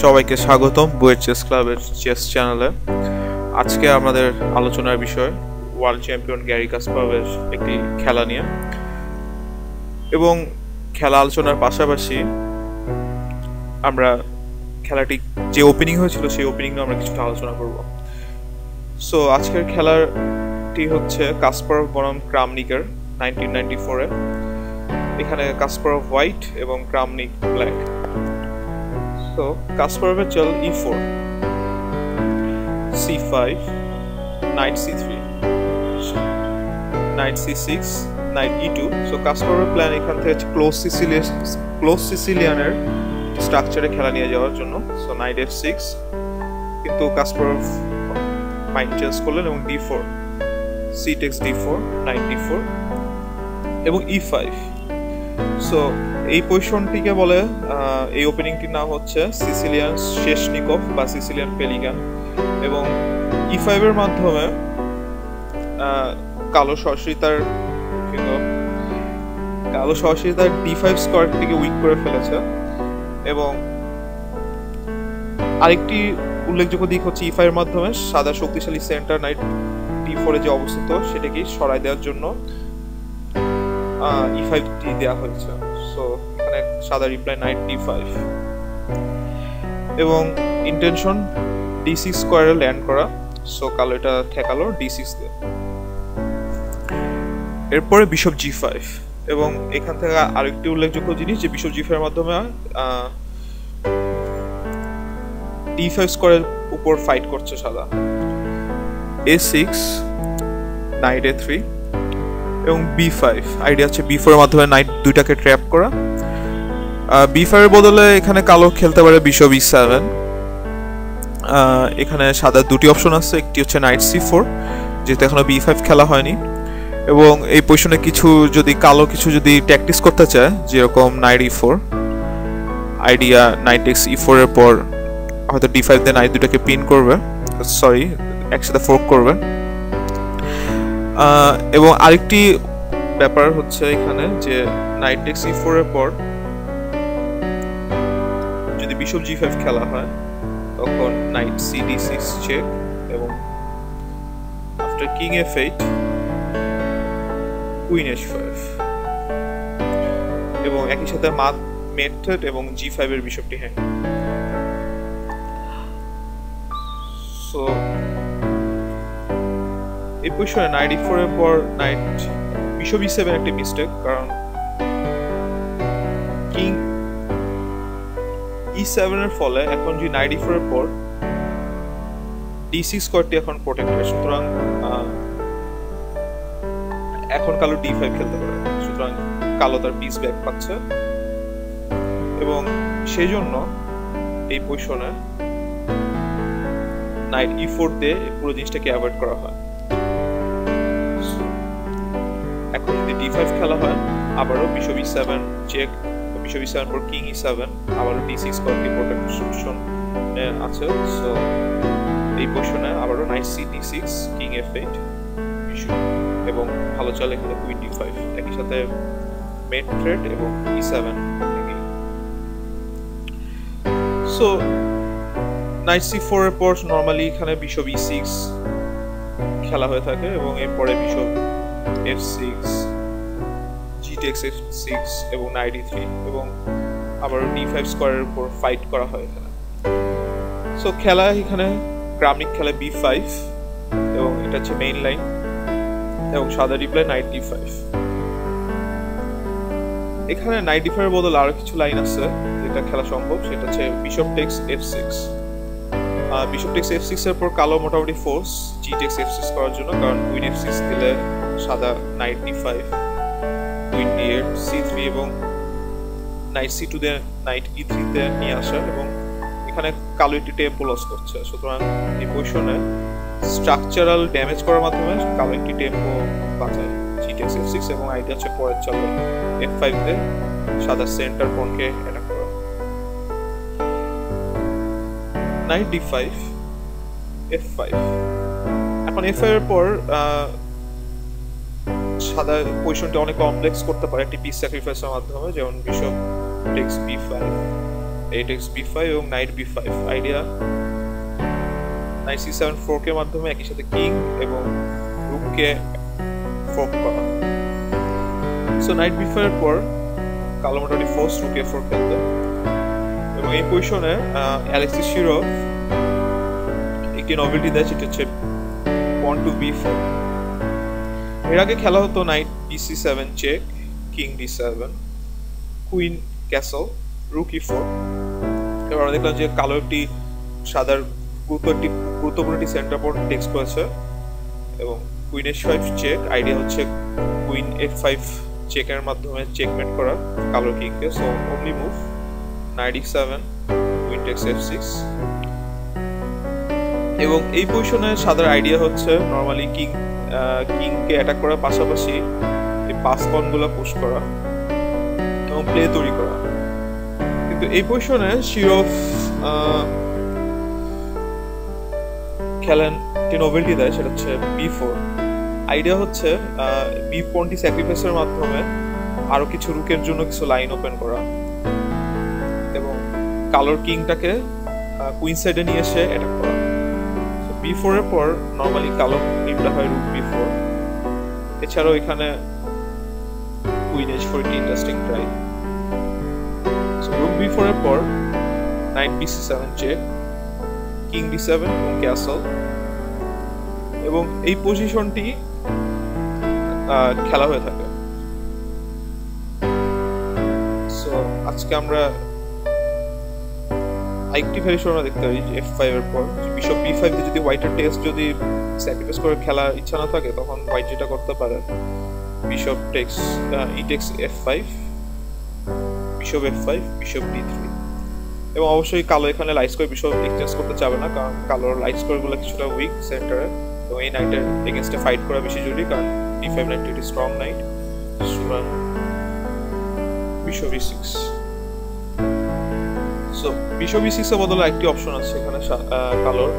সবাইকে স্বাগতম বুয়েট চেস ক্লাবের চেস চ্যানেলে। আজকে আমাদের আলোচনার বিষয় ওয়ার্ল্ড চ্যাম্পিয়ন গ্যারি কাসপারভের একটি খেলা নিয়ে, এবং খেলা আলোচনার পাশাপাশি আমরা খেলাটি যে ওপেনিং হয়েছিল সেই ওপেনিং নিয়ে আমরা কিছুটা আলোচনা করব। সো আজকের খেলাটি হচ্ছে কাসপারভ বনাম ক্রামনিকের 1994-এ। এখানে কাসপারভ হোয়াইট এবং ক্রামনিক ব্ল্যাক। So Kasparov's চাল e4, c5, knight c3, knight c6, knight e2. So Kasparov's plan এখান থেকে ক্লোজ সিসিলিয়ানের স্ট্রাকচারে খেলা নিয়ে যাওয়ার জন্য। সো knight f6, কিন্তু কাসপারভ মাইন্ড চেঞ্জ করলেন এবং d4, c takes d4, knight d4 এবং e5. সো এই পজিশনটিকে বলে, এই ওপেনিংটির নাম হচ্ছে সিসিলিয়ান শেষনিকভ বা সিসিলিয়ান পেলিকান। এবং e5 এর মাধ্যমে কালো সরাসরি তার d5 স্কোয়ারটিকে উইক করে ফেলেছে। এবং আরেকটি উল্লেখযোগ্য দিক হচ্ছে e5 এর মাধ্যমে সাদা শক্তিশালী সেন্টার নাইট d4 এ যে অবস্থিত সেটাকে সরাই দেওয়ার জন্য e5 টি দেওয়া হয়েছে। সো এখানে সাদা রিপ্লাই নাইট d5 এবং ইন্টেনশন d6 স্কয়ারে ল্যান্ড করা। সো কালো এটা ঠেকালো d6 দিয়ে। এরপরে বিশপ g5, এবং এখান থেকে আরেকটি উল্লেখযোগ্য জিনিস যে বিশপ g5 এর মাধ্যমে d5 স্কয়ারের উপর ফাইট করছে সাদা। a6, নাইট a3 এবং b5। আইডিয়া হচ্ছে b4 এর মাধ্যমে নাইট দুইটাকে ট্র্যাপ করা। b5 এর বদলে এখানে কালো খেলতে পারে বিশপ e7। এখানে সাদা দুটি অপশন আছে, একটি হচ্ছে নাইট c4 যেহেতু এখনো b5 খেলা হয়নি, এবং এই পজিশনে কালো কিছু যদি ট্যাকটিক্স করতে চায়, যেরকম night e4, idea night text e4 এর পর হয়তো d5 দিয়ে নাইট দুটাকে পিন করবে, একসাথে ফোর্ক করবে। এবং আরেকটি ব্যাপার হচ্ছে এখানে যে নাইট টেক্স e4 এর পর যদি বিশপ g5 খেলা হয় তখন নাইট cd6 চেক, এবং after king f8 queen h5, এবং একই সাথে মেথড এবং g5 এর বিশপটি হ্যাং। সো এই পজিশনে নাইট e4 এর পর নাইট বিশপ e7 একটি মিস্টেক, কারণ কিং e7 এর ফলে এখন যদি নাইট e4 এর পর d6 স্কয়ারটি এখন প্রোটেক্টেড, সুতরাং এখন কালো d5 খেলতে পারে। সুতরাং কালো তার পিস ব্যাক পাচ্ছে, এবং সেই জন্য এই পজিশনে নাইট e4 দিয়ে পুরো জিনিসটাকে অ্যাভয়েড করা হয়। এখন যদি d5 খেলা হয় আবারও bishop e7 check, bishop e7 পর কিং e7, আবারও d6 স্কয়ারটি প্রোটেকশন আছে। সো এই পজিশনে আবারও night cd6, king f8, bishop, এবং ভালো চলে এখানে কুইন d5, একই সাথে মেট থ্রেড এবং e7। সো নাইট c4 এর পর নরমালি এখানে বিশপ e6 খেলা হয়ে থাকে, এবং এরপরে bishop f6, g takes f6 এবং knight e3, এবং আবার d5 স্কয়ারের উপর ফাইট করা হয় এখানে। সো খেলা এখানে ক্রামনিক খেলে b5, এবং এটা হচ্ছে মেইন লাইন, এবং সাদা রিপ্লাই নাইট d5। এখানে নাইট d5 এর বদলে আরো কিছু লাইন আছে যেটা খেলা সম্ভব, সেটা হচ্ছে bishop text f6। Bishop text f6 এর পর কালো মোটামুটি ফোর্স g takes f6 করার জন্য, কারণ কুইন f6 দিলে সাদা night d5, queen d8, c3, এবং নাইট c2 দিয়ে নাইট e3 তে নিয়ে আসা, এবং এখানে কালো একটি টেম্পো লস করছে। সুতরাং এই পজিশনে স্ট্রাকচারাল ড্যামেজ করার মাধ্যমে কালো একটি টেম্পো বাঁচায় g takes f6, এবং আইডিয়া হচ্ছে পরের চালে f5 তে সাদা সেন্টার পয়েন্টকে অ্যাটাক করা। Night d5, f5। এখন f5 এর পর সাদা পজিশনটা অনেক কমপ্লেক্স করতে পারে একটি পিস স্যাক্রিফাইসের মাধ্যমে, যেমন bishop text b5, 8x b5 এবং night b5 idea night c7 fork এর মাধ্যমে একই সাথে কিং এবং রুককে ফোর্ক করা। সো নাইট b5 এর পর কালো মোটামুটি ফোর্স রুক a4 খেলবে এবং এই পজিশনে অ্যালেক্সিস শিরভ একটি নভেলটি দেয়, সেটা হচ্ছে পন টু b4। এর আগে খেলা হতো knight bc7 check, king d7, queen castle, rook e4। এবার আমরা দেখলাম যে কালো একটি সাদার গুরুত্বপূর্ণ একটি সেন্টার বোর্ড টেক্সট করেছে এবং কুইন h5 চেক। আইডিয়া হচ্ছে কুইন f5 চেকের মাধ্যমে চেকমেট করা কালো কিংকে। So only move knight e7, queen takes f6। এবং এই পজিশনে সাদার আইডিয়া হচ্ছে নরমালি কিংকে অ্যাটাক করার পাশাপাশি এই পাস পনগুলো পুশ করা এবং প্লে তৈরি করা। কিন্তু এই পজিশনে শিরভ খেলেন যে নোবেলটি দেয়, সেটা হচ্ছে b4। আইডিয়া হচ্ছে বি পনটি স্যাক্রিফাইসের মাধ্যমে আরো কিছু রুকের জন্য কিছু লাইন ওপেন করা এবং কালোর কিংটাকে কুইন সাইডে নিয়ে এসে অ্যাটাক করা। b4 এর পর নরমালি কালো নিমটা হয় রুক b4। এছাড়াও এখানে কুইন h4 একটি ইন্টারেস্টিং ট্রাই। সো রুক b4 এর পর night bc7 check, king d7 এবং ক্যাসল। এবং এই পজিশনটি খেলা হয়ে থাকে। সো আজকে আমরা আরেকটি ভ্যারিয়েশন আমরা দেখতে পাই যে f5 এর পর বিশপ b5 দিয়ে যদি হোয়াইটের টেস্ট যদি স্যাক্রিফাইস করে খেলার ইচ্ছা না থাকে, তখন হোয়াইট যেটা করতে পারে bishop takes e takes f5, bishop f5, bishop d3। এবং অবশ্যই কালো এখানে লাইট স্কোয়ার বিশপ এক্সচেঞ্জ করতে চাবে না, কারণ কালোর লাইট স্কোয়ারগুলো কিছুটা উইক সেন্টারে এবং এই নাইটের এগেইনস্টে ফাইট করা বেশি জরুরি, কারণ d5 নাইট একটি স্ট্রং নাইট। সুতরাং bishop e6। So bishop e6 এর বদলে একটি অপশন আছে এখানে কালোর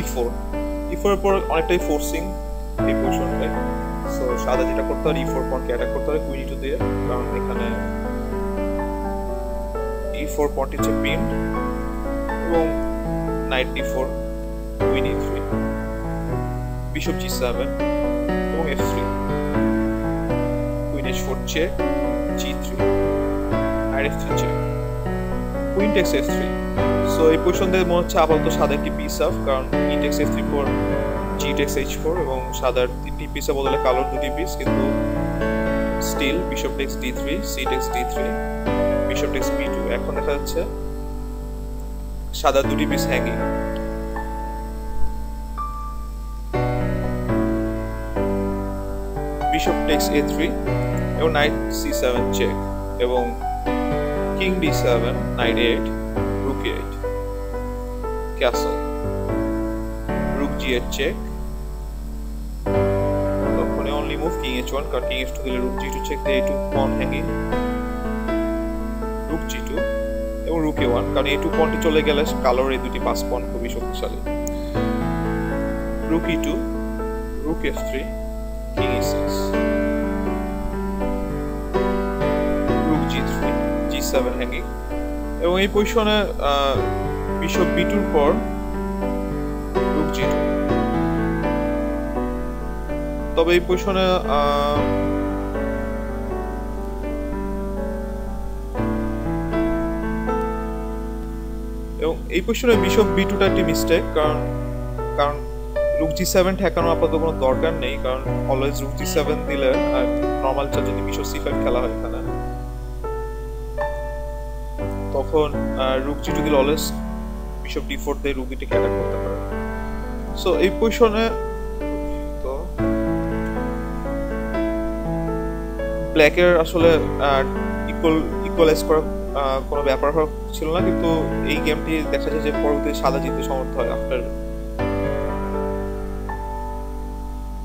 e4। e4 এর পর অনেকটাই ফোর্সিং এই পজিশনটায়। সো সাদা যেটা করতে হবে e4 পনকে অ্যাটাক করতে হবে কুইন e2 দিয়ে, কারণ এখানে e4 পনটি হচ্ছে পিনড এবং night d4, queen e3, bishop g7 এবং f3, queen h4 check, g3, knight f3 check, queen takes f3। So এই পজিশন থেকে মনে হচ্ছে আপাতত সাদা একটি পিস অফ, কারণ e টেক্স f3 পর g টেক্স h4 এবং সাদার তিনটি পিসের বদলে কালোর দুটি পিস, কিন্তু still bishop takes d3, c takes d3, bishop takes b2। এখন দেখা যাচ্ছে সাদার দুটি piece hanging. Bishop takes a3 এবং নাইট c7 চেক এবং king d7, knight 8, rook 8, castle, rook g8 check. তখন অনলি মুভ কিং h1, কারণ কিং h2 দিলে রুক g2 চেক দিয়ে a2 পন হ্যাঙ্গিং, রুক g2 এবং রুক a1, কারণ a2 পনটি চলে গেলে কালোর এই দুটি পাস পন খুবই শক্তিশালী। রুক e2, রুক f3, king e6, রুক g3, g7 hanging. এবং এই পজিশনে বিশপ b2 এর পর রুক g2। তবে এই পজিশনে এবং এই পজিশনে বিশপ b2টা একটি মিস্টেক, কারণ রুক g7 ঠেকানো আপাতত কোনো দরকার নেই, কারণ অলওয়েজ রুক g7 দিলে নরমাল চা যদি বিশপ c5 খেলা হয় এখানে, তখন রুক g2 দিলে অলওয়েজ বিশপ d4 দিয়ে রুক এটাকে অ্যাটাক করতে পারে। সো এই পজিশনে তো ব্ল্যাকের আসলে ইকুয়ালাইজ করা কোনো ব্যাপার ছিল না, কিন্তু এই গেমটি দেখা যায় যে পরবর্তীতে সাদা জিততে সমর্থ হয় আফটার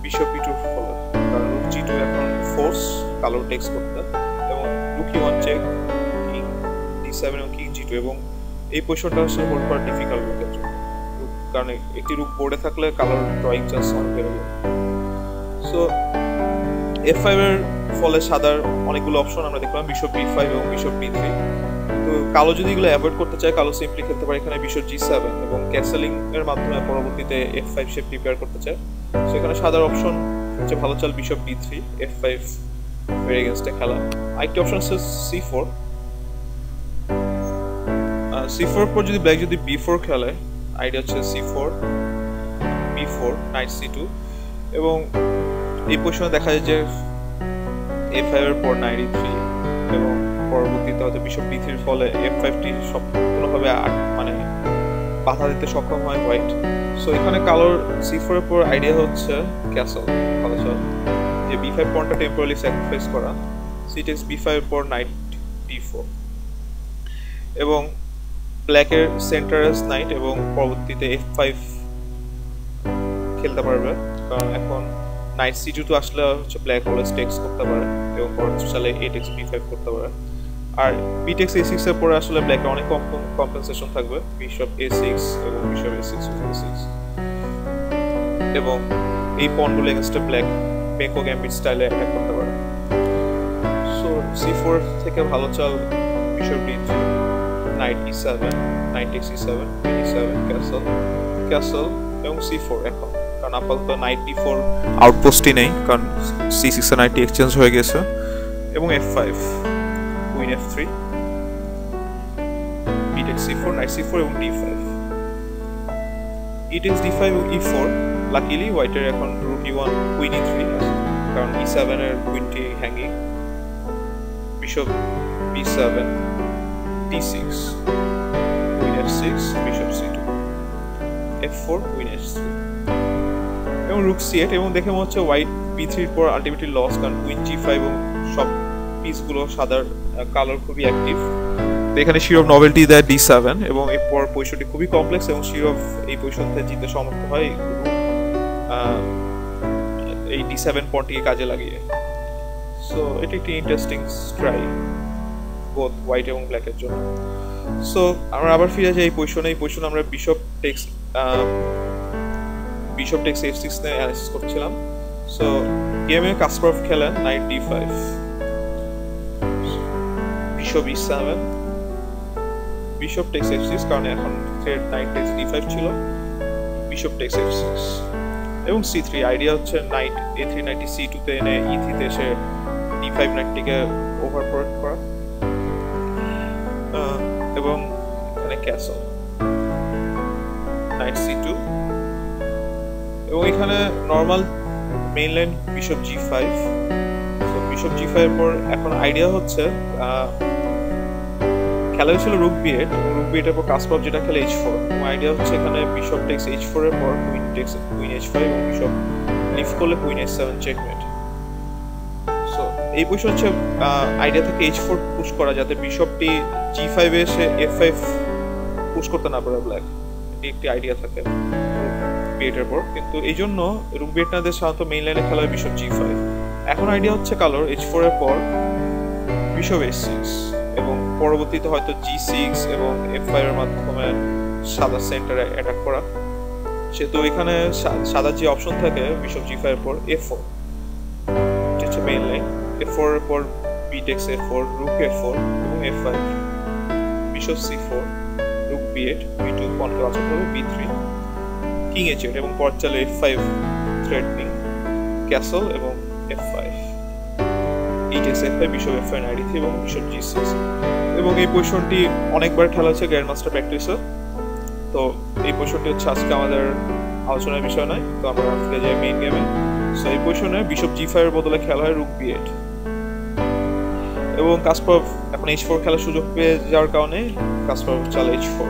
বিশপ b2 ফলে, কারণ রুক g2 এখন ফোর্স কালোর টেক্স করতে এবং রুক e1 চেক, কিং d7 এবং কিং g2। এবং এই পজিশনটা আসলে হোল্ড করা ডিফিকাল্ট রুকের জন্য, কারণ একটি রুক বোর্ডে থাকলে কালোর ড্রয়িং চান্স অনেক বেড়ে যায়। সো f5 এর ফলে সাদার অনেকগুলো অপশন আমরা দেখলাম, বিশপ b5 এবং বিশপ b3। তো কালো যদি এগুলো অ্যাভয়েড করতে চায়, কালো সিম্পলি খেলতে পারে এখানে বিশপ G7 এবং ক্যাসেলিং এর মাধ্যমে পরবর্তীতে F5 শেপ প্রিপেয়ার করতে চায়। সো এখানে সাদার অপশন হচ্ছে ভালো চাল বিশপ B3, F5 এর এগেইনস্টে খেলা। আরেকটি অপশন হচ্ছে C4। C4 পর যদি ব্ল্যাক যদি B4 খেলে, আইডিয়া হচ্ছে C4 B4 নাইট C2 এবং এই পজিশনে দেখা যায় যে F5 এর পর নাইট E3 এবং পরবর্তীতে হয়তো বিশপ B3 এর ফলে F5টি সম্পূর্ণভাবে মানে বাধা দিতে সক্ষম হয় হোয়াইট। সো এখানে কালোর C4 এর পর আইডিয়া হচ্ছে ক্যাসল, ভালো চাল যে B5 পয়েন্টটা টেম্পোরারি স্যাক্রিফাইস করা, C takes B5 এর পর নাইট D4 এবং ব্ল্যাকের সেন্টারেস নাইট এবং পরবর্তীতে F5 খেলতে পারবে, কারণ এখন নাইট C2 তো আসলে হচ্ছে ব্ল্যাক অলওয়েজ টেক্স করতে পারে এবং পরবর্তী চালে A takes B5 করতে পারে। আর B takes A6 এর পরে আসলে ব্ল্যাকের অনেক কম্পেনসেশন থাকবে, বিশপ A6 এবং বিশপ A6 A6 এবং এই পনগুলো এগেইনস্টে ব্ল্যাক বেঙ্কো গ্যাম্বিট স্টাইলে অ্যাটাক করতে পারে। সো C4 থেকে ভালো চাল bishop D3, night E7, night takes E7, E7 castle castle এবং C4 এখন, কারণ আপাতত নাইট D4 আউটপোস্টই নেই, কারণ C6 এর নাইটটি এক্সচেঞ্জ হয়ে গেছে এবং F5 queen F3, B takes C4, night C4 এবং D5, E takes D5 এবং E4। লাকিলি হোয়াইটের এখন রুক E1 কুইন E3 কারণ E7 এর কুইনটি hanging, bishop B7 D6 queen F6 bishop C2 F4 queen H3 এবং রুক C8 এবং দেখে মনে হচ্ছে হোয়াইট B3 এর পর আলটিমেটলি লস, কারণ কুইন G5 এবং সব পিসগুলো সাদার কালার খুবই অ্যাক্টিভ। তো এখানে শিরোভ নভেলটি দেয় D7 এবং এরপর পজিশনটি খুবই কমপ্লেক্স এবং শিরোভ এই পজিশন থেকে জিততে সমর্থ হয় এই D7 পয়েন্টটিকে কাজে লাগিয়ে। সো এটি একটি ইন্টারেস্টিং ট্রাই বোথ হোয়াইট এবং ব্ল্যাকের জন্য। সো আমরা আবার ফিরে যাই এই পজিশনে আমরা বিশপ টেক্স F6 নিয়ে অ্যানালাইসিস করছিলাম। সো গেমে কাসপারভ খেলেন night D5, bishop E7, bishop text F6, কারণ এখন থ্রেড নাইট টেক্স D5 ছিল, বিশপ টেক্স F6 এবং C3। আইডিয়া হচ্ছে নাইট A3 নাইটটি C2 তে এনে E3 তে এসে D5 নাইটটিকে ওভারপ্রোটেক্ট করা এবং এখানে ক্যাসল নাইট C2 এবং এখানে normal main line bishop G5। তো বিশপ G5 এর পর এখন আইডিয়া হচ্ছে খেলা হয়েছিল রুক B8 এবং রুক B8 এর পর কাসপারভ যেটা খেলে H4 এবং আইডিয়া হচ্ছে এখানে বিশপ টেক্স H4 এর পর কুইন টেক্স কুইন H5 এবং বিশপ লিফট করলে কুইন H7 চেকমেট। সো এই পজিশন হচ্ছে আইডিয়া থেকে H4 পুশ করা যাতে বিশপটি G5 এ এসে F5 পুশ করতে না পারে ব্ল্যাক, এটি একটি আইডিয়া থাকে B8 এর পর। কিন্তু এই জন্য রুক B8 না দিয়ে সাধারণত মেইন লাইনে খেলা হয় বিশপ G5। এখন আইডিয়া হচ্ছে কালোর H4 এর পর বিশপ H6 এবং পরবর্তীতে হয়তো G6 এবং F5 এর মাধ্যমে সাদা সেন্টারে অ্যাটাক করা। সেহেতু এখানে সাদা যে অপশন থাকে বিশপ G5 এর পর F4, এটা হচ্ছে মেইন লাইন। F4 এর পর B takes F4, রুক F4 এবং F5, bishop C4, রুক B8, B2 পয়েন্টকে বাঁচাতে হবে, B3, কিং H8 এবং পর চালে F5 থ্রেটনিং, ক্যাসল এবং F5, E takes F5, bishop F5 night E3 এবং বিশপ G6 এবং এই পজিশনটি অনেকবার খেলা হচ্ছে গ্র্যান্ড মাস্টার প্র্যাকটিসে। তো এই পজিশনটি হচ্ছে আজকে আমাদের আলোচনার বিষয় নয়, তো আমরা ফিরে যাই মেইন গেমে। সো এই পজিশনে বিশপ G5 এর বদলে খেলা হয় রুক B8 এবং কাসপারভ এখন H4 খেলার সুযোগ পেয়ে যাওয়ার কারণে কাসপারভ চালে H4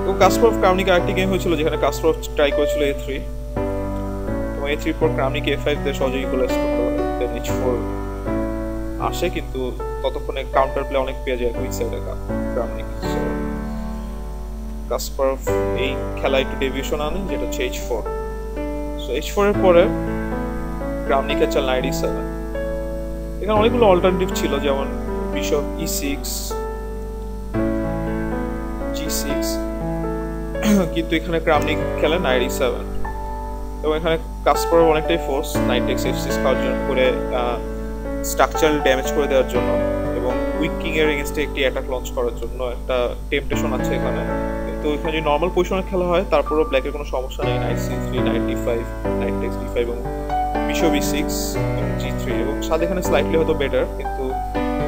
এবং কাসপারভ ক্রামনিক আরেকটি গেম হয়েছিল যেখানে কাসপারভ ট্রাই করেছিল A3 এবং A3 পর ক্রামনিক A5 দিয়ে সহজেই ইকুয়ালাইজ করতে পারে, দেন H4 আসে কিন্তু ততক্ষণে কাউন্টার প্লে অনেক পেয়ে যায় কুইক সাইডে ক্রামনিক। সো কাসপারভ এই খেলায় একটু ডেভিয়েশন আনে যেটা হচ্ছে H4। সো H4 এর পরে ক্রামনিকের চাল নাইট E7। এখানে অনেকগুলো অল্টারনেটিভ ছিল যেমন বিশপ E6, G6, কিন্তু এখানে ক্রামনিক খেলে নাইট E7 এবং এখানে কাসপারভ অনেকটাই ফোর্স নাইট টেক্স F6 কার্যকর করে স্ট্রাকচারাল ড্যামেজ করে দেওয়ার জন্য এবং উইক কিং এর এগেইনস্টে একটি অ্যাটাক লঞ্চ করার জন্য একটা টেম্পটেশন আছে এখানে। তো এখানে যদি নর্মাল পজিশনে খেলা হয় তারপরেও ব্ল্যাকের কোনো সমস্যা নেই। নাইট সি3, নাইট ডি5, নাইট টেক্স ডি5 এবং বিশপ ই6 এবং জি3 এবং সাদা এখানে স্লাইটলি হয়তো বেটার, কিন্তু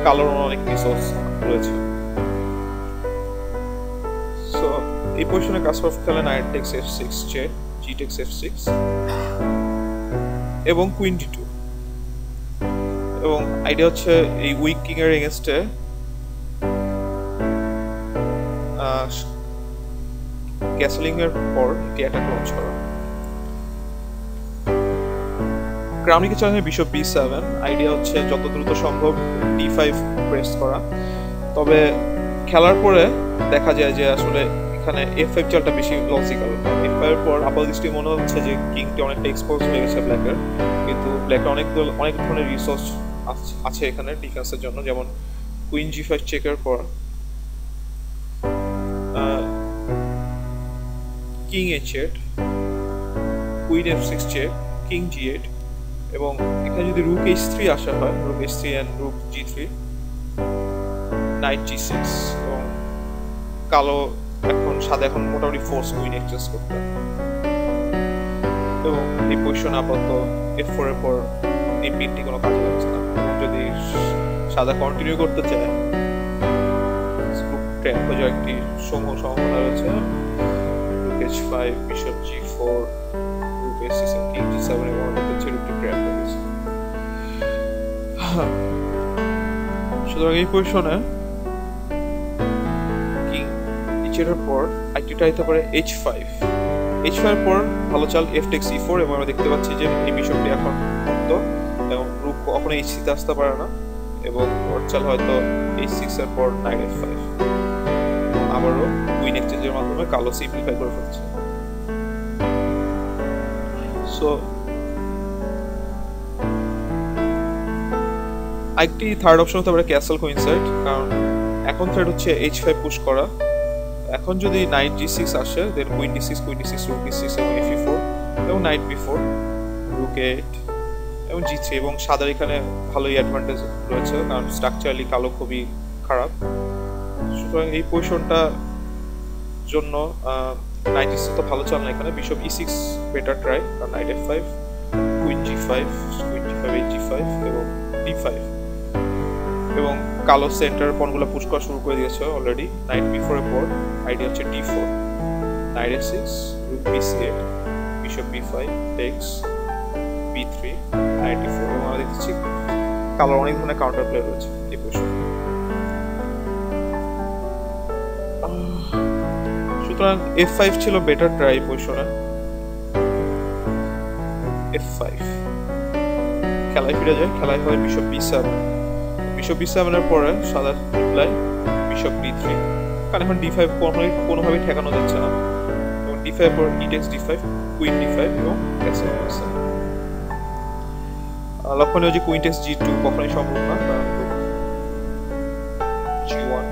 কালোর অনেক রিসোর্স রয়েছে। সো এই পজিশনে কাসপারভ খেলে নাইট টেক্স f6 চেক, জি টেক্স f6 এবং কুইন d2। এবং আইডিয়া হচ্ছে এই উইক কিং এর এগেইনস্টে ক্যাসলিং এর পর একটি অ্যাটাক লঞ্চ করা। ক্রাউনিকে চালানো বিশপ b7, আইডিয়া হচ্ছে যত দ্রুত সম্ভব d5 প্রেস করা। তবে খেলার পরে দেখা যায় যে আসলে এখানে f5 চালটা বেশি লজিক্যাল। f5 এর পর আপাতদৃষ্টি মনে হচ্ছে যে কিংটি অনেকটা এক্সপোজ হয়ে গেছে ব্ল্যাকের, কিন্তু ব্ল্যাকের অনেক ধরনের রিসোর্স আছে এখানে ডিফেন্সের জন্য। যেমন কুইন g5 চেকের পর king h8, queen f6 check, king g8 এবং এখানে যদি রুক h3 আসা হয়, রুক h3 and রুক g3, night g6 এবং কালো সাদা এখন মোটামুটি ফোর্স কুইন এক্সচেঞ্জ করতে। এবং এই পজিশন আপাতত f4 এর পর এই পিনটি কোনো কাজে লাগছে না। যদি সাদা কন্টিনিউ করতে চায় ট্র্যাপ হয়ে যাওয়ার একটি সম্ভাবনা রয়েছে। রুক h5, bishop g4, রুক h6, king g7 এবং আমাদের হচ্ছে রুকটি ট্র্যাপ হয়ে গেছে। সুতরাং এই পজিশনে কিং h8 এর পর আইটিটা হতে পারে h5। h5 এর পর ভালো চাল f টেক্স e4 এবং আমরা দেখতে পাচ্ছি যে এই বিশপটি এখন মুক্ত এবং রুক কখনো h3 তে আসতে পারে না এবং ওর চাল হয়তো h6 এর পর নাইট f5। আবারও কুইন এক্সচেঞ্জের মাধ্যমে কালো সিম্পলিফাই করে ফেলছে। সো একটি থার্ড অপশন হতে পারে ক্যাসল কুইনসাইড, কারণ এখন থ্রেড হচ্ছে h5 পুশ করা। এখন যদি নাইট g6 আসে, দেন queen d6, queen d6, রুক d6 এবং f4 এবং নাইট b4, রুক 8 এবং g3 এবং সাদার এখানে ভালোই অ্যাডভান্টেজ রয়েছে কারণ স্ট্রাকচারালি কালো খুবই খারাপ। সুতরাং এই পজিশনটা জন্য নাইট e6 তো ভালো চাল না, এখানে বিশপ e6 বেটার ট্রাই, কারণ night f5, queen g5, queen g5, h5 এবং d5 এবং কালো সেন্টার পয়েন্টগুলো পুশ করা শুরু করে দিয়েছে অলরেডি। নাইট b4 এর পর আইডিয়া হচ্ছে d4, knight f6, rook b8, bishop b5, takes b3, knight d4 এবং আমরা দেখছি কালোর অনেক ধরনের কাউন্টার প্লে রয়েছে এই পজিশনে। সুতরাং f5 ছিল বেটার ট্রাই পজিশনে। f5 খেলায় ফিরে যায়, খেলায় হয় বিশপ b7, বিশপ b7 এর পরে সাদা রিপ্লাই বিশপ d3, কারণ এখন d5 কোনোভাবেই ঠেকানো যাচ্ছে না এবং d5 এর পর e text d5, queen d5 এবং ক্যাসল কুইনসাইড। লক্ষণীয় যে কুইন টেক্স g2 কখনোই সম্ভব না, কারণ g1।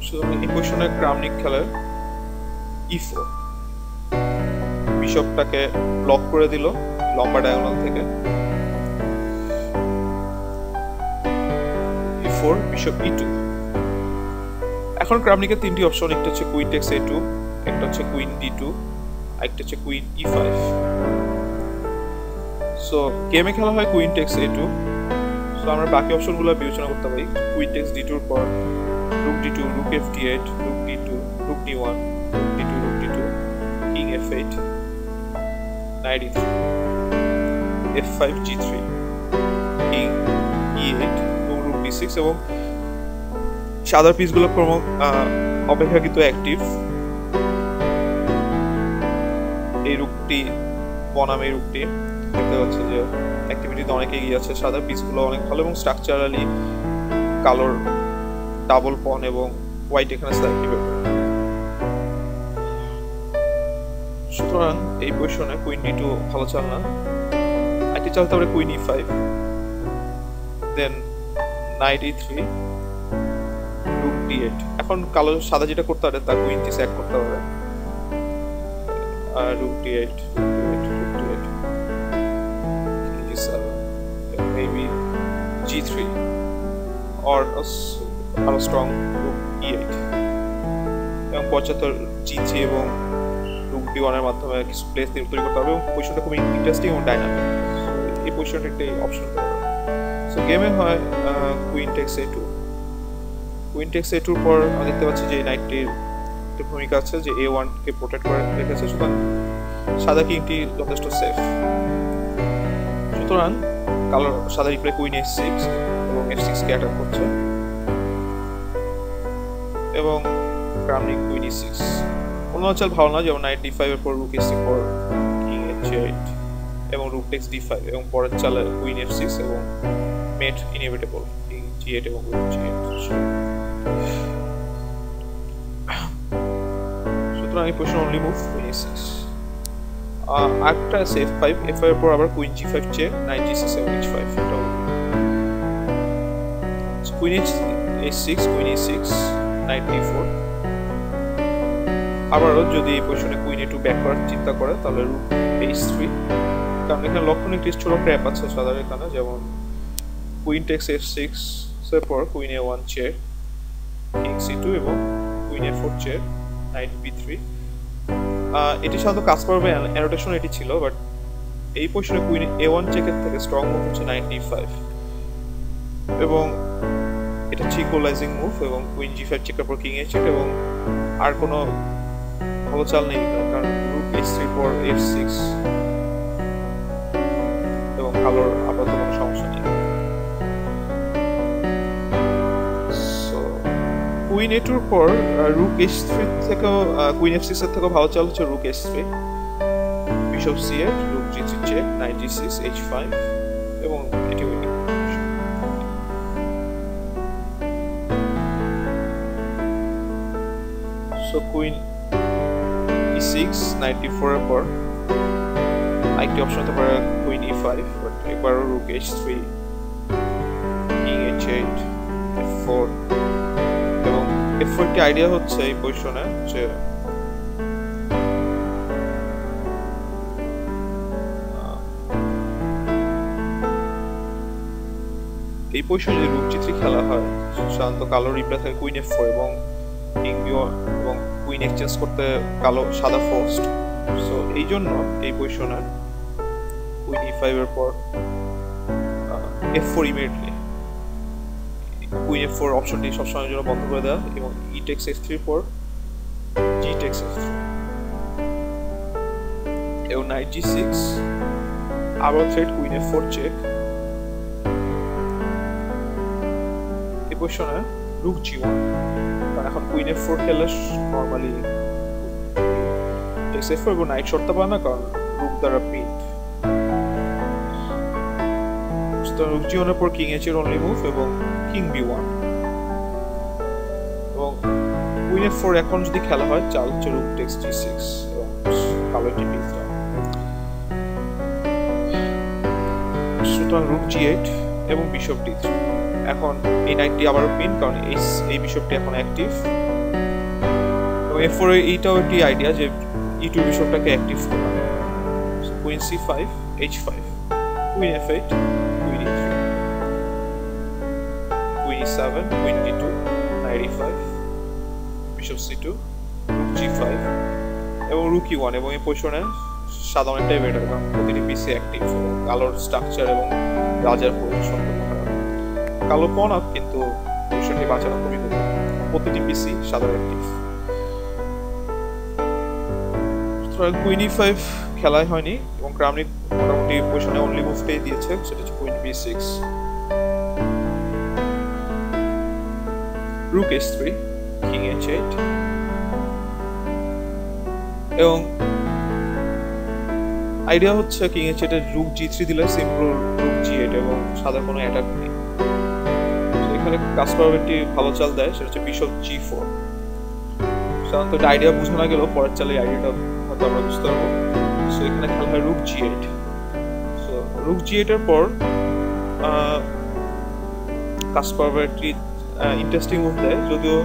সুতরাং এই পজিশনে ক্রামনিক খেলে e4, বিশপটাকে ব্লক করে দিল লম্বা ডায়াগোনাল থেকে। e4, bishop e2। এখন ক্রামনিকের তিনটি অপশন, একটা হচ্ছে কুইন টেক্স a2, একটা হচ্ছে কুইন d2, একটা হচ্ছে কুইন e5। সো গেমে খেলা হয় কুইন টেক্স a2। সো আমরা বাকি অপশনগুলো বিবেচনা করতে পারি। কুইন টেক্স d2 এর পর রুক d2, রুক f8, রুক d2, রুক d1, রুক d2, রুক d2, king f8, night e3, f5 g3, king e8 এবং রুক d6 এবং সাদার পিসগুলো অপেক্ষাকৃত অ্যাক্টিভ। এই রুকটি বনাম এই রুকটি দেখতে পাচ্ছি যে অ্যাক্টিভিটিতে অনেক এগিয়ে আছে। সাদার পিসগুলো অনেক ভালো এবং স্ট্রাকচারালি কালোর ডাবল পন এবং হোয়াইট এখানে স্লাইটলি বেটার। সুতরাং এই পজিশনে কুইন d2 ভালো চাল না, আইটি চালতে পারে কুইন e5, দেন নাইট e3, রুক d8। এখন কালো সাদা যেটা করতে পারে তা কুইন d6 করতে পারে, রুক d8, রুক d8, রুক d8 maybe g3 or আরো স্ট্রং রুক e8 এবং 75 g3 এবং রুক d1 এর মাধ্যমে কিছু প্লেস তৈরি করতে হবে এবং পজিশনটা খুব ইন্টারেস্টিং এবং ডাইনামিক। এই পজিশনটা একটা অপশন হতে পারে। সো গেমে হয় queen text a2, queen text a2 এর পর আমরা দেখতে পাচ্ছি যে নাইটটির একটা ভূমিকা আছে যে a1 কে প্রোটেক্ট করে রেখেছে, সুতরাং সাদা কিংটি যথেষ্ট সেফ। সুতরাং কালো সাদা রিপ্লাই কুইন h6 এবং f6 কে অ্যাটাক করছে এবং ক্রামনিং কুইন e6। অন্য চাল ভালো না, যেমন নাইট d5 এর পর রুক h4 কিং h8 এবং রুক টেক্স d5 এবং পরের চালে কুইন f6 এবং মেট ইনএভিটেবল কিং g8 এবং রুক g8। সুতরাং এই position only move queen e6। আরেকটা আছে f5, f5 এর পর আবার queen g5 check, knight g6 এবং h5। এটাও queen h6 queen e6 knight d4। আবারও যদি এই পজিশনে কুইন a2 ব্যাক করার চিন্তা করে তাহলে রুক h3, কারণ এখানে লক্ষণ একটি ছোট ট্র্যাপ আছে সাদার এখানে, যেমন কুইন টেক্স f6 এর পর queen a1 check, king c2 এবং queen a4 check, night b3। এটি সাধারণত কাসপারভের অ্যানোটেশন এটি ছিল, বাট এই পজিশনে কুইন a1 চেকের থেকে স্ট্রং মুভ হচ্ছে নাইট d5 এবং এটা হচ্ছে ইকুয়ালাইজিং মুভ এবং কুইন g5 চেকের পর কিং h8 এবং আর কোনো ভালো চাল নেই, কারণ রুক h3 পর f6 এবং কালোর আপাতত কোনো সমস্যা নেই। কুইন a2 এর পর রুক h3 থেকেও কুইন f6 এর থেকেও ভালো চাল হচ্ছে rook h3, bishop c8, rook g3 check, knight g6 h5 এবং এটি winning. So queen e6 knight d4 এর পর আরেকটি অপশন হতে পারে কুইন e5, বাট এবারও রুক h3 কিং h8 f4 এবং f4 টি আইডিয়া হচ্ছে এই পজিশনে যে এই পজিশনে যদি রুক g3 খেলা হয় সাধারণত কালো রিপ্লাই থাকে কুইন f4 এবং কিং b1 এবং কুইন এক্সচেঞ্জ করতে কালো সাদা ফোর্সড। সো এই জন্য এই পজিশনে কুইন e5 এর পর f4 ইমিডিয়েটলি কুইন f4 অপশনটি সবসময়ের জন্য বন্ধ করে দেওয়া এবং e টেক্স f3 পর g টেক্স f3 এবং নাইট g6 আবার থ্রেড কুইন f4 চেক। এই পজিশনে রুক g1, কারণ এখন কুইন f4 খেলে নরমালি টেক্স f4 এবং নাইট সরতে পারে না কারণ রুক দ্বারা পিন। রুক g1 এর পর কিং h এর অনলি মুভ এবং কিং b1 এবং কুইন f4 এখন যদি খেলা হয় চাল হচ্ছে রুক টেক্স g6 এবং কালো টি পিস ডাউন। সুতরাং রুক g8 এবং বিশপ d3। এখন এই নাইটটি আবারও পিন কারণ এই বিশপটি এখন অ্যাক্টিভ এবং f4 এর এইটাও একটি আইডিয়া যে e2 বিশপটাকে অ্যাক্টিভ করা। Queen c5 h5 queen f8 queen e3 queen e7 queen d2 night e5 bishop c2 রুক g5 এবং রুক e1 এবং এই পজিশনে সাদা অনেকটাই বেটার কারণ প্রতিটি পিসি অ্যাক্টিভ এবং কালোর স্ট্রাকচার এবং রাজার পজিশন খুবই খারাপ। কালো পন আপ কিন্তু পজিশনটি বাঁচানো খুবই কঠিন, প্রতিটি পিসি সাদা অ্যাক্টিভ। কুইন e5 খেলাই হয়নি এবং ক্রামনিক মোটামুটি পজিশনে অনলি মুভটাই দিয়েছে, সেটা হচ্ছে queen b6 রুক h3 king h8 এবং আইডিয়া হচ্ছে কিং h8 এর রুক g3 দিলে সিম্পল রুক g8 এবং সাদা কোনো অ্যাটাক নেই। এখানে কাসপারভের ভালো চাল দেয় সেটা হচ্ছে বিশপ g4। সাধারণত এটা আইডিয়া বুঝে না গেলেও পরের চালে আইডিয়াটা হয়তো আমরা বুঝতে পারবো। সো এখানে খেলা হয় রুক g8। সো রুক g8 এর পর কাসপারভের ইন্টারেস্টিং মুভ দেয়, যদিও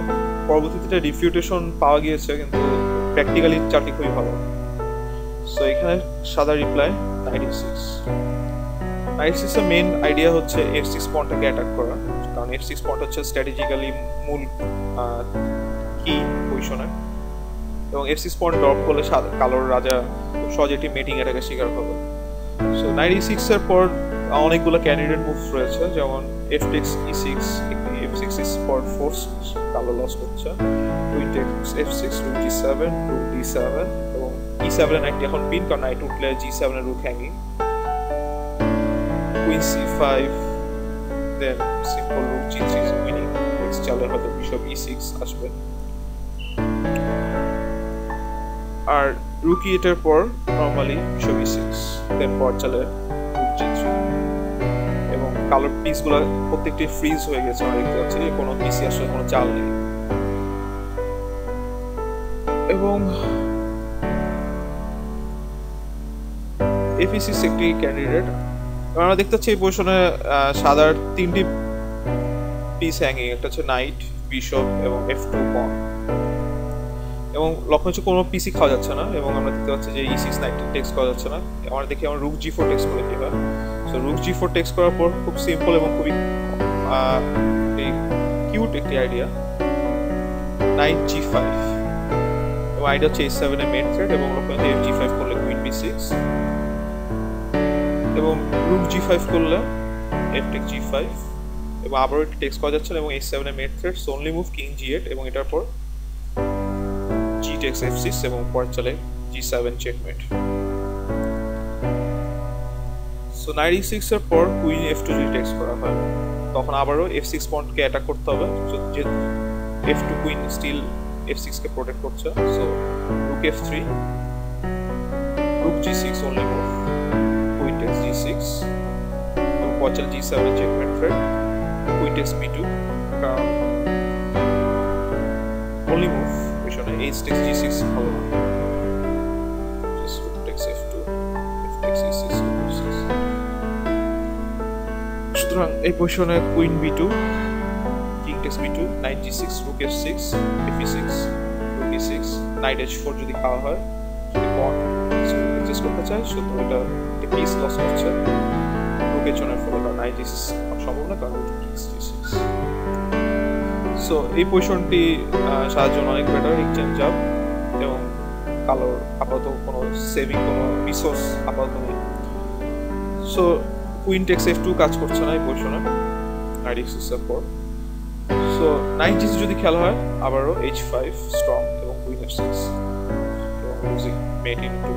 পরবর্তীতে রিফিউটেশন পাওয়া গিয়েছে কিন্তু প্র্যাকটিক্যালি চালটি খুবই ভালো। সো এখানে সাদা রিপ্লাই নাইট e6 নাইট সিক্সের মেইন আইডিয়া হচ্ছে f6 পয়েন্টটাকে অ্যাটাক করা, কারণ f6 পয়েন্ট হচ্ছে স্ট্র্যাটেজিক্যালি মূল কি পজিশনে, এবং f6 পয়েন্ট ড্রপ করলে কালোর রাজা খুব সহজে একটি মেটিং অ্যাটাকের শিকার হবে। সো নাইট e6 এর পর অনেকগুলো ক্যান্ডিডেট মুভস রয়েছে, যেমন f takes e6, f6 is for force, কালো লস করছে, queen takes f6, rook g7, rook d7, এবং e7 এর নাইটটি এখন পিন, কারণ নাইট উঠলে g7 এর রুক hanging, queen c5, then simple rook g3 is winning, next চালে হয়তো bishop e6 আসবে, আর rook e8 এর পর নরমালি bishop e6, then পর চালে rook g3, এবং কালোর পিসগুলো প্রত্যেকটি ফ্রিজ হয়ে গেছে, আমরা দেখতে পাচ্ছি কোনো পিসি আসলে কোনো চাল নেই। এবং f6 একটি ক্যান্ডিডেট, আমরা দেখতে পাচ্ছি এই পজিশনে সাদার তিনটি পিস হ্যাঙ্গিং, একটা হচ্ছে নাইট, বিশপ এবং f2 পন, এবং লক্ষ্য হচ্ছে কোনো পিসি খাওয়া যাচ্ছে না, এবং আমরা দেখতে পাচ্ছি যে e6 নাইট টেক্স করা যাচ্ছে না। আমরা দেখি আমরা রুক g4 টেক্স করে কি হয়। সো রুক g4 টেক্স করার পর খুব সিম্পল এবং খুবই কিউট একটি আইডিয়া, নাইট g5, এবং আইডিয়া হচ্ছে a7 এর মেইন থ্রেড, এবং লক্ষ্য হচ্ছে f g5 করলে কুইন b6, এবং রুক g5 করলে f takes g5, এবং আবারও এটি টেক্স করা যাচ্ছে না, এবং a7 এর main thread, so only move king g8, এবং এটার পর g takes f6, এবং পর চলে g7 checkmate. So night e6 এর পর কুইন f2 যদি টেক্স করা হয়, তখন আবারও f6 পয়েন্টকে অ্যাটাক করতে হবে, যে f2 কুইন স্টিল f6 কে প্রোটেক্ট করছে, so রুক f3, রুক g6 only move, queen text g6, এবং পর চলে g7 checkmate thread, queen text b2, কারণ only move h takes g6 ভালো না, just rook takes f2, f takes e6, f6, সুতরাং এই পজিশনে queen b2, king takes b2, knight g6, rook f6, f6, rook e6, knight h4 যদি খাওয়া হয়, যদি পন এডজাস্ট করতে চায়, শুধু এটা একটা পিস লস করছে, rook h1 এর ফলে knight g6 সম্ভব না, কারণ rook takes g6। সো এই পজিশনটি সারার জন্য অনেক বেটার এক্সচেঞ্জ আপ, এবং কালোর আপাতত কোনো সেভিং কোনো রিসোর্স আপাতত নেই। সো কুইন টেক্স f2 কাজ করছে না এই পজিশনে, নাইট e6 এর পর, সো নাইট g6 যদি খেলা হয় আবারও h5 স্ট্রং, এবং কুইন f6, এবং লুজিং মেট ইনটু,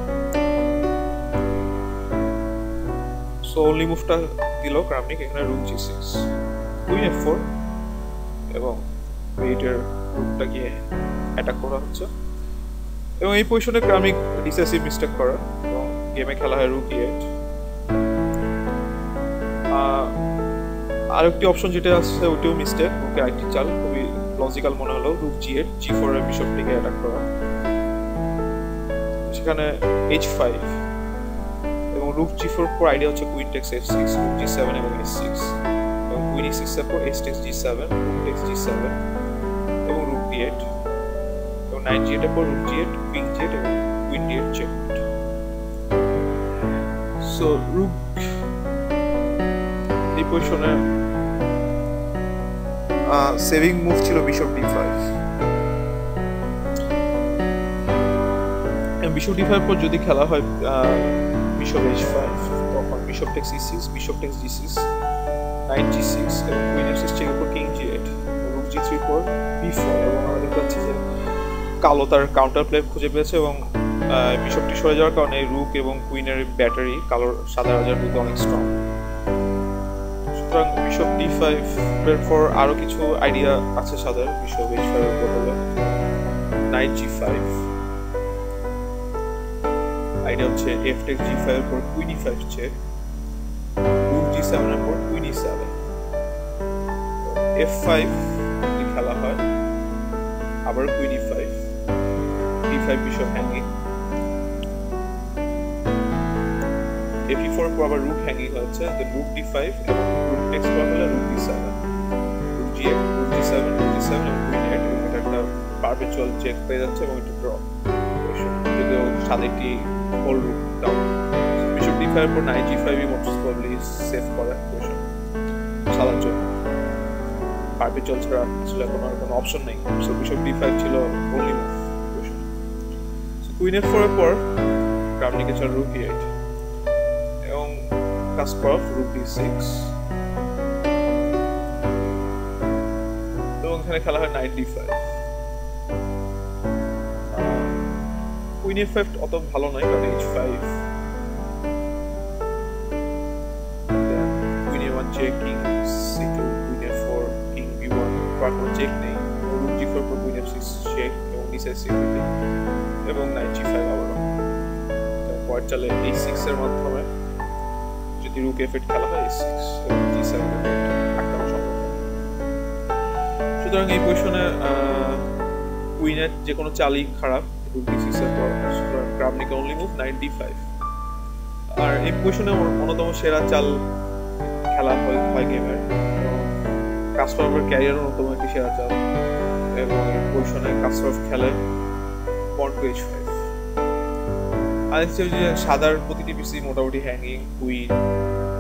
সো অনলি মুভটা দিল ক্রামনিক, এখানে রুক g6, কুইন f4, এবং এইটার রুকটা গিয়ে অ্যাটাক করা হচ্ছে, এবং এই পজিশনে ক্রামিক ডিসেসিভ মিস্টেক করা, এবং গেমে খেলা হয় রুক e8। আরেকটি অপশন যেটা আছে ওইটাও মিস্টেক, রুকে আরেকটি চাল খুবই লজিক্যাল মনে হলো, রুক g8, g4 এর বিশপটিকে অ্যাটাক করা, সেখানে h5, এবং রুক g4 পর আইডিয়া হচ্ছে কুইন টেক্স f6, রুক g7 এবং h6, এবং কুইন e6 এর পর h takes g7, রুক text g7, এবং রুক d8, এবং নাইট g8 এর পর রুক g8, কুইন g8, এবং কুইন d8 চেকমেট। সো রুক এই পজিশনে সেভিং মুভ ছিল বিশপ d5, বিশপ d5 পর যদি খেলা হয় বিশপ h5, তখন bishop takes e6, bishop text g6, night g6, এবং কুইন f6 চেক পর কিং g8, রুক g3 পর b4, এবং আমরা দেখতে পাচ্ছি যে কালো তার কাউন্টার প্লে খুঁজে পেয়েছে, এবং বিশপটি সরে যাওয়ার কারণে রুক এবং কুইনের ব্যাটারি কালোর সাদা রাজার বিরুদ্ধে অনেক স্ট্রং। সুতরাং বিশপ d5 এর পর আরো কিছু আইডিয়া আছে সাদার, বিশপ h5 এর বদলে নাইট g5, আইডিয়া হচ্ছে f takes g5 এর পর কুইন e5 চেক, রুক g7 এর পর কুইন e7, f5 যদি খেলা হয় আবার queen e5, d5 bishop hanging, f4 এর পর আবার রুক হ্যাঙ্গিং হচ্ছে, দেন রুক d5, এবং রুক টেক্স করা হলে রুক d7, রুক g8, রুক d7, রুক d7, এবং কুইন e8, এবং এটা একটা পারপেচুয়াল চেক পেয়ে যাচ্ছে, এবং এটা ড্র, যদিও সাদা একটি হোল রুক ডাউন। বিশপ d5 এর পর night g5 most probably is save করে পজিশন সাদার জন্য। পারপিচুয়াল ছাড়া আসলে কোনো অপশন নেই। সো বিশপ d5 ছিল only move position. So queen f4 এর পর ক্রামনিকে চল রুক d8 এবং কাসপারভ রুক d6 এবং এখানে খেলা হয় নাইট d5। কুইন f5 অত ভালো নয়, কারণ h5 queen a1 check, king c2, queen f4, king b1, কোনো চেক নেই, রুক g4 পর কুইন f6 চেক এবং ডিসাইসিভিটি এবং নাইট g5 আবারও। পরের চালে h6 এর মাধ্যমে যদি রুক f8 খেলা হয় h6 এবং g7 আটকানো সম্ভব। সুতরাং এই পজিশনে কুইনের যে কোনো চালই খারাপ, রুক d6 এর পর Kramnik only move night d5। আর এই পজিশনে অন্যতম সেরা চাল খেলা হয় গেমের, কাসপারভের ক্যারিয়ার অন্যতম একটি সেরা চাল এবং এই পজিশনে কাসপারভ খেলে পন টু h5। আর হচ্ছে যে সাদার প্রতিটি পিসি মোটামুটি হ্যাঙ্গিং, কুইন,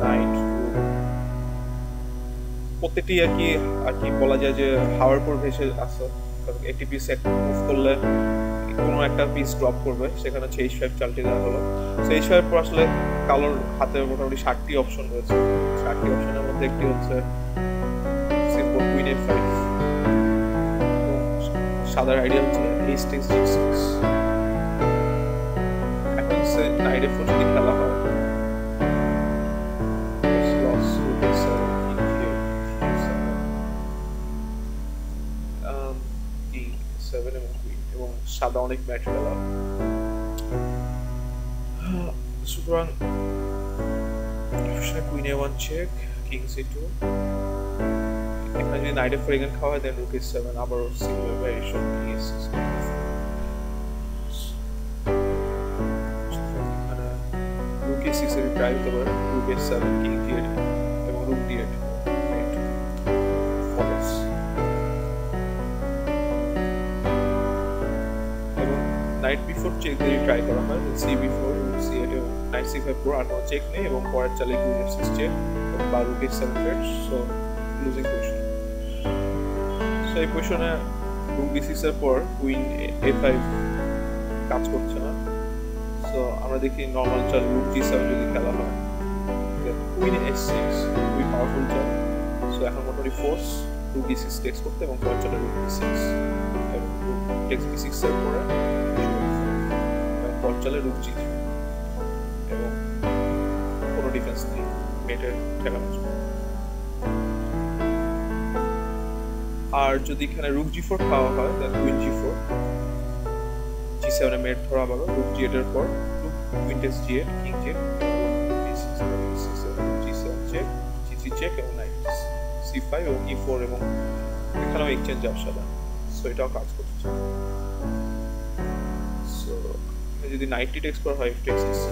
নাইট, প্রত্যেকটি আর কি বলা যায় যে হাওয়ার পর ভেসে আসে। একটি পিস মুভ করলে কোনো একটা পিস ড্রপ করবে, সেখানে হচ্ছে h5 চালটি দেওয়া হলো। সো h5 পর আসলে কালোর হাতে মোটামুটি 60টি অপশন রয়েছে। 60টি অপশনের মধ্যে একটি হচ্ছে সিম্পল কুইন f5, সাদার আইডিয়া হচ্ছে h takes g6। এখন সে নাইট f4 যদি খেলা হয় এবং সাদা অনেক ম্যাচ খেলা। সুতরাং queen a1 check, king c2, এখানে যদি নাইট f4 এগেন খাওয়া হয় দেন রুক h7 আবার সিমিলার ভ্যারিয়েশন কিং h6। এখানে রুক h6 এর ট্রাই হতে পারে, রুক h7, কিং d8 এবং rook d8 follows. Knight b4 check দিয়ে ট্রাই করা হয়, c4, রুক c8 এবং নাইট c5 পুরো আর কোনো চেক নেই এবং পরের চালে কুইন f6 চেক বা রুক h7 threat, so losing position. So এই পজিশনে রুক d6 এর পর কুইন a5 কাজ করছে না। সো আমরা দেখি নর্মাল চাল রুক g7 যদি খেলা হয়, কুইন h6 খুবই পাওয়ারফুল চাল। সো এখন মোটামুটি ফোর্স রুক d6 টেক্স করতে এবং পরের চালে রুক d6 এবং রুক টেক্স d6 এর পরে পর চলে রুক g3 এবং কোনো ডিফেন্স নেই মেটের ঠেকানোর জন্য। আর যদি এখানে রুক g4 খাওয়া হয় দেন কুইন g4, g7 এ মেট ধরা আবারও রুক g8 এর পর queen takes g8, king check, g7 check, g3 check এবং নাইট c5 এবং e4 এবং এখানেও এক্সচেঞ্জ সাদা। সো এটাও কাজ করছে। সো যদি নাইট টেক্স করা হয় f takes e6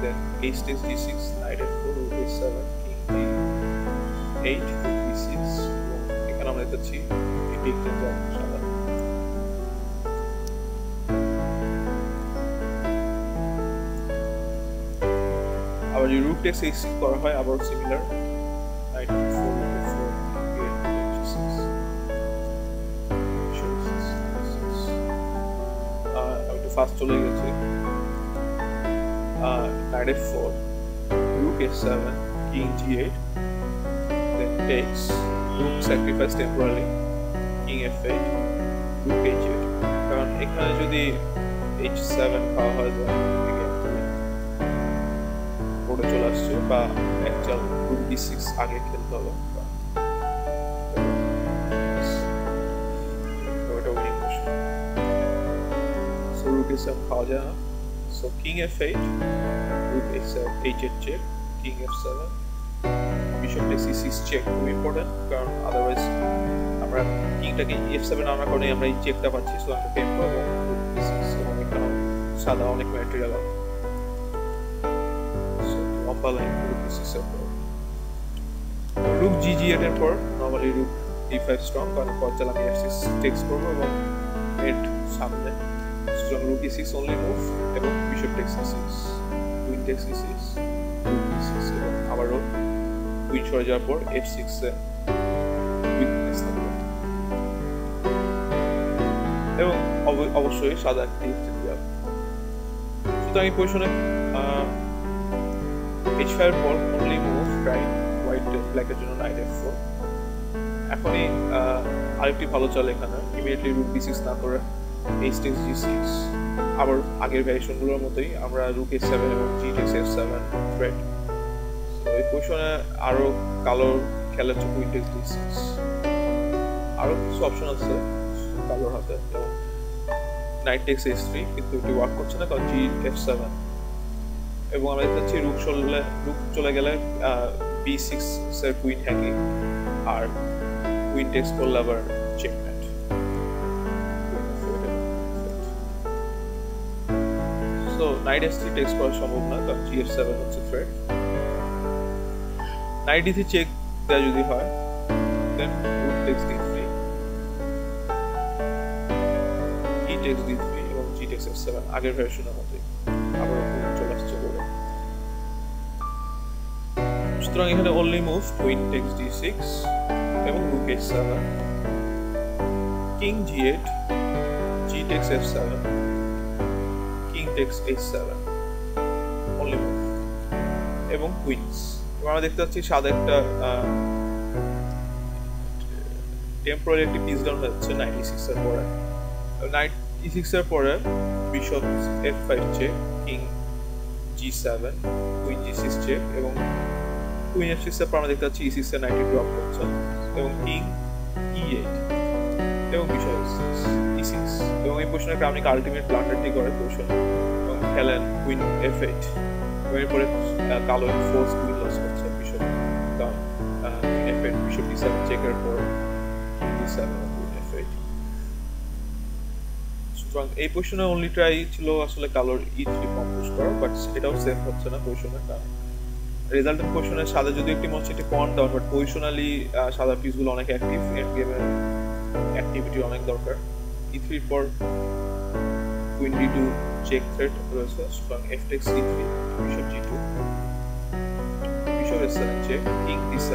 দেন h takes g6, night f4, রুক h7, king d8, রুক b6 এবং এখানে আমরা দেখছি এটি এক্সচেঞ্জ সাদা। আবার যদি রুক টেক্স h6 করা হয় আবার similar, night f4, রুক f4, king d8, g6। First চলে গেছে night f4, রুক h7, king g8, then takes, rook sacrifice temporarily, king f8, rook h8। কারণ এখানে যদি h7 খাওয়া হয় বোর্ডে চলে আসছে বা অ্যাকচুয়াল রুক d6 আগে খেলতে হবে। রুক h7 খাওয়া যায় না। So king f8, rook h8 check, king f7, bishop takes e6 check খুব ইম্পর্টেন্ট, কারণ আদারওয়াইজ আমরা কিংটাকে f7 আনার কারণে আমরা এই চেকটা পাচ্ছি। সো আমরা টেম্পো এবং রুক d6 এবং এখানে সাদা অনেক ম্যাটেরিয়াল আছে। সো লম্বা লাইন রুক d6 এর পর রুক g8 এর পর নরমালি রুক d5 স্ট্রং, কারণ পর চাল আমি f6 টেক্স করবো এবং মেট সামনে। রুক e6 only move এবং bishop takes e6, queen text e6, রুক e6 এবং আবারও কুইন সরে যাওয়ার পর f6 এ উইকনেস থাকবে এবং অবশ্যই সাদা একটি জিতে যাবে। সুতরাং এই পজিশনে h5 এর পর অনলি মুভ প্রাইম হোয়াইট ব্ল্যাকের জন্য নাইট f4। এখনই আরেকটি ভালো চলে এখানে, ইমিডিয়েটলি রুক b6 না করে h takes g6। আবার আগের ভ্যারিয়েশনগুলোর মতোই আমরা রুক h7 এবং g takes f7 থ্রেট। এই পজিশনে আরো কালো খেলার হচ্ছে কুইন টেক্স d6। আরো কিছু অপশন আছে কালোর হাতে, নাইট টেক্স h3, কিন্তু এটি ওয়ার্ক করছে না কারণ g f7 এবং আমরা দেখতে পাচ্ছি রুক চলে গেলে b6 এর কুইন হ্যাকিং আর কুইন টেক্স করলে আবার checkmate. So night h3 text করা সম্ভব না কারণ g f7 হচ্ছে থ্রেট। নাইট d3 চেক দেওয়া যদি হয় then rook takes d3, e takes d3 এবং g টেক্স f7 আগের ভ্যারিয়েশনের মতোই আবার চলে আসছে বলে। সুতরাং এখানে only move queen takes d6 এবং rook h7, king g8, g takes f7, king takes h7 only move এবং কুইন্স। আমরা দেখতে পাচ্ছি সাদা একটা টেম্পোরারি একটি পিস ডাউন হচ্ছে নাইট e6 এর পরে। নাইট e6 এর পরে bishop f5 check, king g7, queen g6 check এবং কুইন f6 এর পর আমরা দেখতে পাচ্ছি e6 এর নাইট ড্রপ করছে এবং কিং e8 এবং বিশপ e6 এবং এই পজিশনে ক্রামনিক আলটিমেট ব্লান্ডারটি করে পজিশনে এবং খেলেন কুইন f8 এবং এরপরে কালো ফোর্স কুইন লস করছে বিশপ, কারণ কুইন f8 বিশপ d7 চেকের পর d7 কুইন f8। সুতরাং এই পজিশনে অনলি ট্রাই ছিল আসলে কালোর e3 কম্পোজ করা, বাট এটাও সেফ হচ্ছে না পজিশনে, কারণ রেজাল্টেন্ট পজিশনে সাদা যদি একটি মনে হচ্ছে একটি পয়েন্ট ডাউন, বাট পজিশনালি সাদা পিসগুলো অনেক অ্যাক্টিভ, এন্ড গেমের অ্যাক্টিভিটি অনেক দরকার। e3 এর পর কুইন d2 চেক থ্রেট রয়েছে, সুতরাং f takes c3, bishop g2, bishop s7 check, king d7,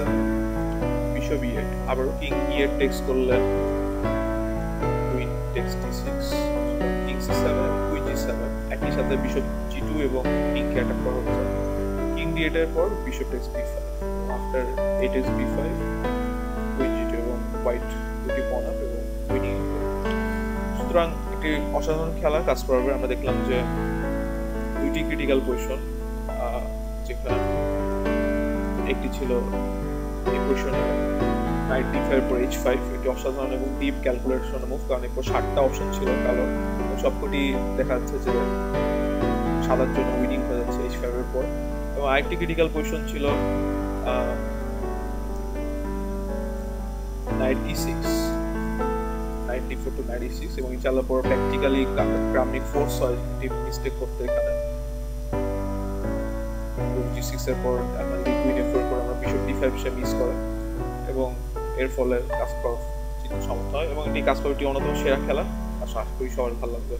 bishop e8, আবারও কিং e8 টেক্স করলে queen takes d6, king c7, queen g7, একই সাথে বিশপ g2 এবং কিং কে অ্যাটাক করা হচ্ছে। কিং d8 এর পর bishop text b5, after a takes b5, queen g2 এবং হোয়াইট দুটি পন আপ এবং কুইন e8। সুতরাং একটি অসাধারণ খেলা কাজ করবে। আমরা দেখলাম যে দুইটি ক্রিটিক্যাল পজিশন, যেখানে একটি ছিল এই পজিশনে নাইট d5 পর h5, এটি অসাধারণ এবং ডিপ ক্যালকুলেশনের মুভ, কারণ এরপর 7টা অপশন ছিল কালো এবং সবকটি দেখা যাচ্ছে যে সাদার জন্য উইনিং হয়ে যাচ্ছে h5 এর পর। এবং আরেকটি ক্রিটিক্যাল পজিশন ছিল knight e6, knight d4 to knight e6 এবং ইনশাআল্লাহ পর প্র্যাকটিক্যালি ক্রামনিক ফোর্স হয় ডিপ মিস্টেক করতে এখানে রুক g6 এর পর আমরা কুইন f4 এর পর আমরা বিশপ d5 সে মিস করে এবং এর ফলে কাসপারভ জিততে সমর্থ হয় এবং এই কাসপারভটি অন্যতম সেরা খেলা। আশা করি সবার ভালো লাগবে।